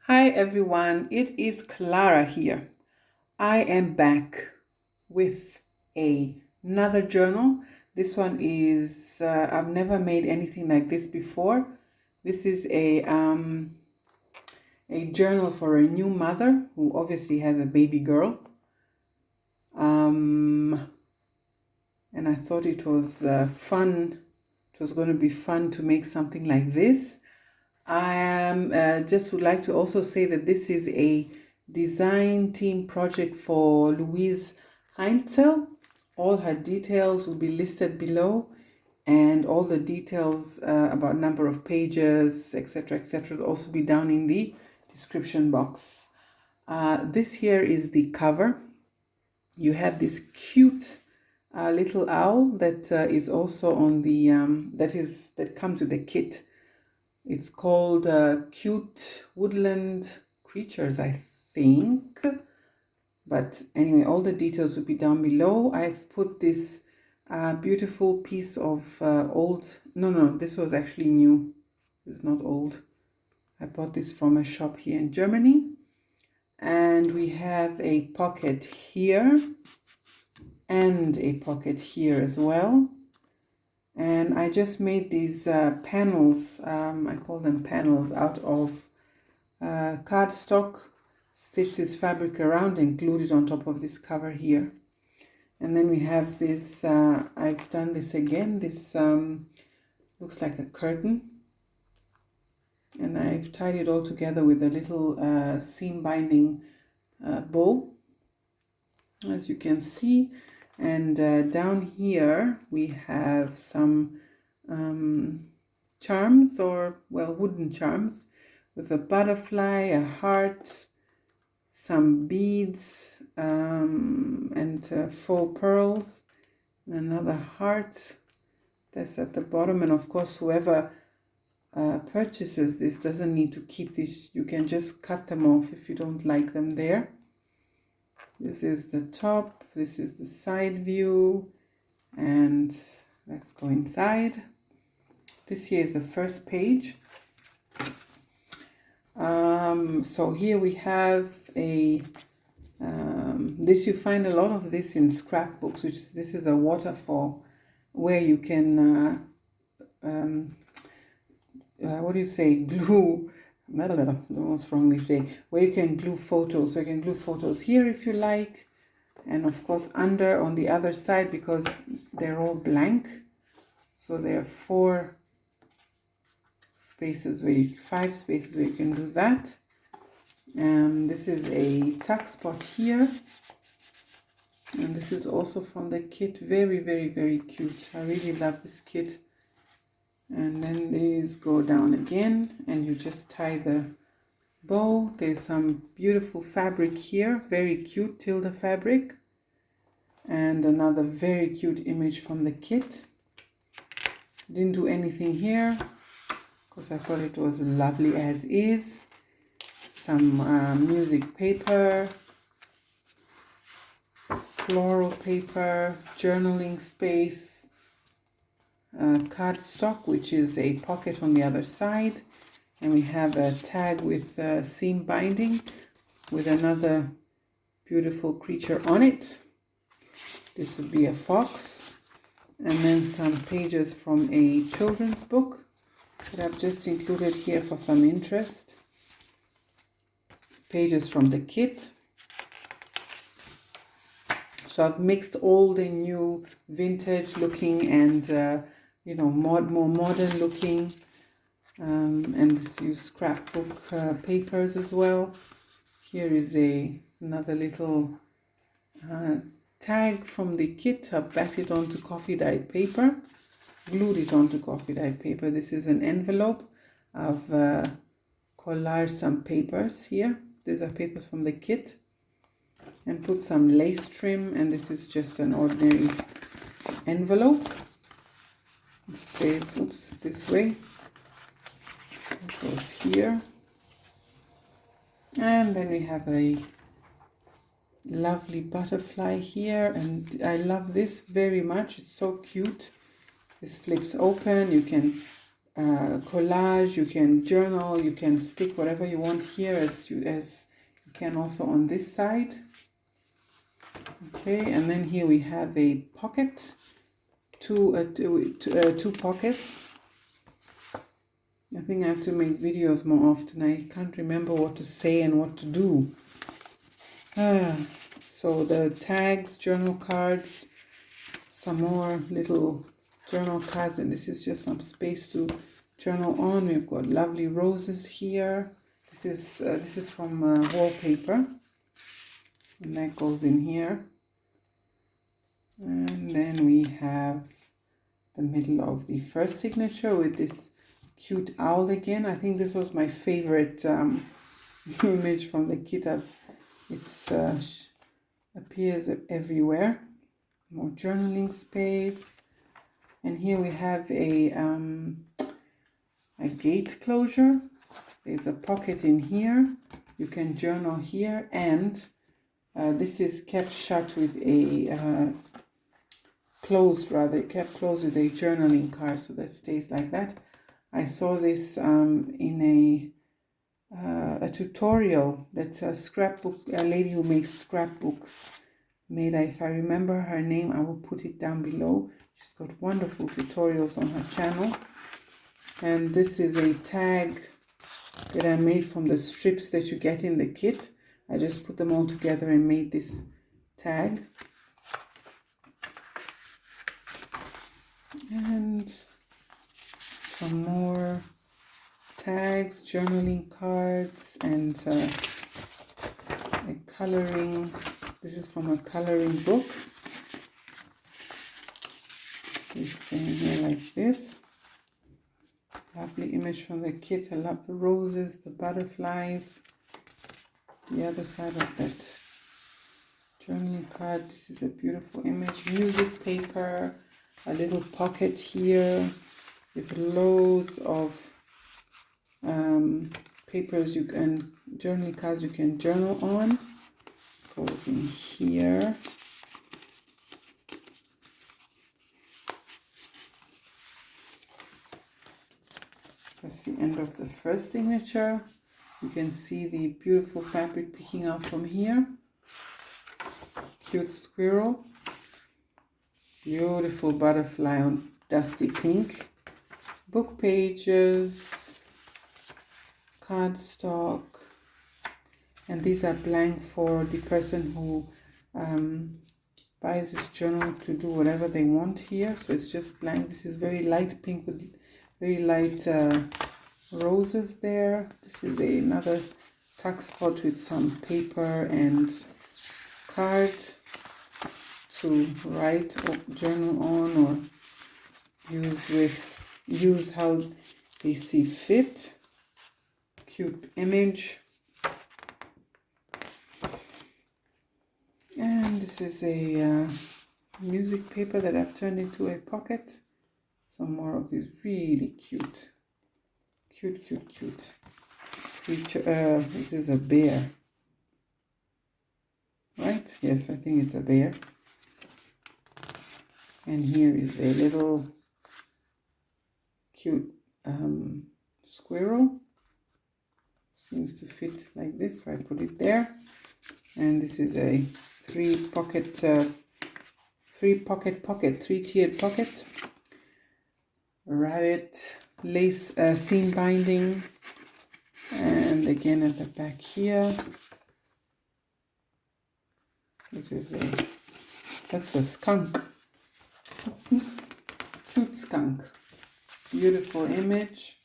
Hi everyone, it is Clara here. I am back with another journal. This one is, I've never made anything like this before. This is a journal for a new mother who obviously has a baby girl. And I thought it was fun. It was going to be fun to make something like this. I am just would like to also say that this is a design team project for Luise Heinzl. All her details will be listed below, and all the details about number of pages, etc., will also be down in the description box. This here is the cover. You have this cute little owl that is also on the that comes with the kit. It's called Cute Woodland Creatures, I think. But anyway, all the details will be down below. I've put this beautiful piece of no, this was actually new. It's not old. I bought this from a shop here in Germany. And we have a pocket here and a pocket here as well. And I just made these panels, I call them panels, out of cardstock, stitched this fabric around and glued it on top of this cover here. And then we have this, I've done this again, this looks like a curtain. And I've tied it all together with a little seam binding bow, as you can see. And down here we have some charms, or well, wooden charms, with a butterfly, a heart, some beads, and faux pearls, and another heart that's at the bottom. And of course, whoever purchases this doesn't need to keep these. You can just cut them off if you don't like them there. This is the top, this is the side view, and let's go inside. This here is the first page. So here we have this, you find a lot of this in scrapbooks, this is a waterfall where you can, what do you say, glue, what's wrong with today, where you can glue photos. So you can glue photos here if you like, and of course under on the other side, because they're all blank. So there are 5 spaces where you can do that. This is a tuck spot here, and this is also from the kit. Very, very, very cute. I really love this kit. And then these go down again, and you just tie the bow. There's some beautiful fabric here, very cute Tilda fabric, and another very cute image from the kit. Didn't do anything here because I thought it was lovely as is. Some music paper, floral paper, journaling space, cardstock, which is a pocket on the other side, and we have a tag with seam binding with another beautiful creature on it. This would be a fox, and then some pages from a children's book that I've just included here for some interest. Pages from the kit. So I've mixed all the new vintage looking and more modern looking, and this use scrapbook papers as well. Here is another little tag from the kit. I've backed it onto coffee dyed paper, glued it onto coffee dyed paper. This is an envelope. I've collaged some papers here. These are papers from the kit, and put some lace trim, and this is just an ordinary envelope. It stays, this way. It goes here. And then we have a lovely butterfly here, and I love this very much. It's so cute. This flips open. You can collage, you can journal, you can stick whatever you want here as you can also on this side. Okay, and then here we have a pocket, two pockets. I think I have to make videos more often. I can't remember what to say and what to do. So the tags, journal cards, some more little journal cards, and this is just some space to journal on. We've got lovely roses here. This is from wallpaper, and that goes in here. And then we have the middle of the first signature with this cute owl again. I think this was my favorite image from the kit. It's appears everywhere. More journaling space, and here we have a gate closure. There's a pocket in here. You can journal here, and this is kept shut with a kept closed with a journaling card, so that stays like that. I saw this in a tutorial that a lady who makes scrapbooks made. If I remember her name, I will put it down below. She's got wonderful tutorials on her channel. And this is a tag that I made from the strips that you get in the kit. I just put them all together and made this tag. And some more tags, journaling cards, and a coloring. This is from a coloring book. It's staying here like this. Lovely image from the kit. I love the roses, the butterflies. The other side of that journaling card. This is a beautiful image. Music paper. A little pocket here with loads of papers and journaling cards you can journal on. Goes in here. That's the end of the first signature. You can see the beautiful fabric picking out from here. Cute squirrel. Beautiful butterfly on dusty pink. Book pages. Cardstock. And these are blank for the person who buys this journal to do whatever they want here. So it's just blank. This is very light pink with very light roses there. This is another tuck spot with some paper and card to write or journal on, or use how they see fit. Cute image. And this is a music paper that I've turned into a pocket. Some more of these really cute creature. This is a bear, right? Yes, I think it's a bear. And here is a little cute squirrel. Seems to fit like this, so I put it there. And this is a three-tiered pocket. Rabbit lace seam binding, and again at the back here. That's a skunk. Cute skunk. Beautiful image.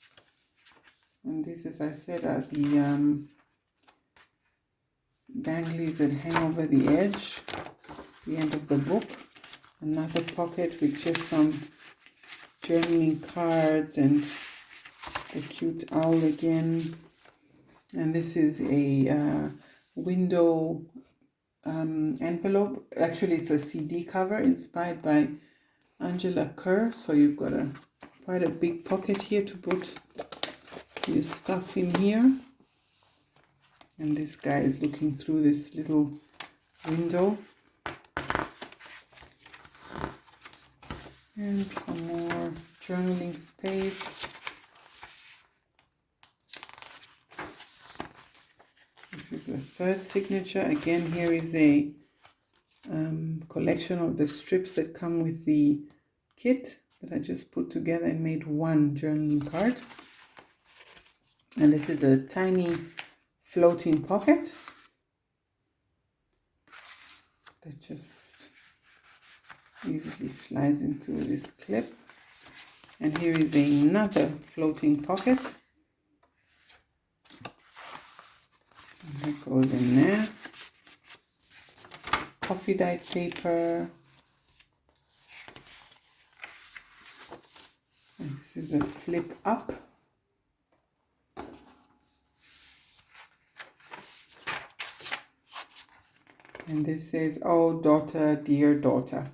And these, as I said, are the danglies that hang over the edge, the end of the book. Another pocket with just some journaling cards and a cute owl again. And this is a window envelope. Actually, it's a CD cover inspired by Angela Kerr. So you've got quite a big pocket here to put your stuff in here. And this guy is looking through this little window. And some more journaling space. This is the third signature. Again, here is a collection of the strips that come with the kit that I just put together and made one journaling card. And this is a tiny floating pocket that just easily slides into this clip. And here is another floating pocket. And that goes in there. Coffee dyed paper. And this is a flip up. And this says, "Oh, daughter, dear daughter."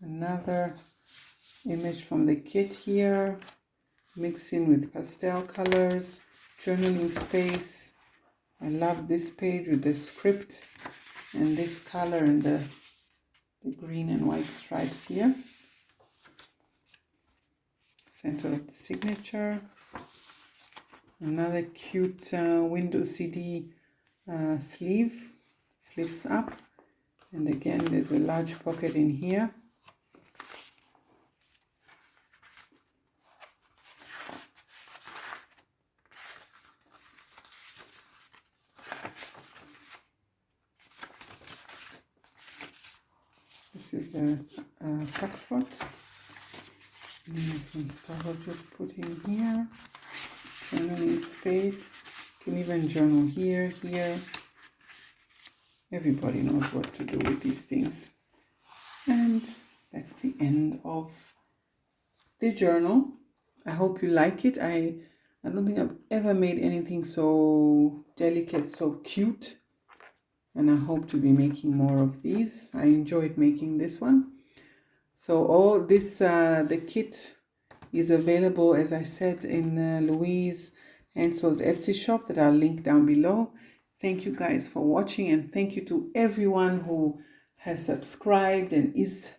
Another image from the kit here, mixing with pastel colors, journaling space. I love this page with the script and this color and the green and white stripes here. Center of the signature. Another cute window CD sleeve, flips up. And again, there's a large pocket in here. This is a tuck spot. And there's some stuff I'll just put in here. Journaling space. You can even journal here, here. Everybody knows what to do with these things. And that's the end of the journal. I hope you like it. I don't think I've ever made anything so delicate, so cute. And I hope to be making more of these. I enjoyed making this one. So all this, the kit is available, as I said, in Luise Heinzl's Etsy shop that I'll link down below. Thank you guys for watching, and thank you to everyone who has subscribed and is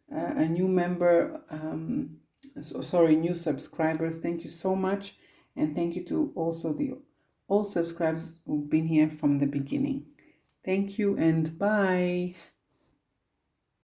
a new member, new subscribers. Thank you so much. And thank you to also the old subscribers who've been here from the beginning. Thank you and bye.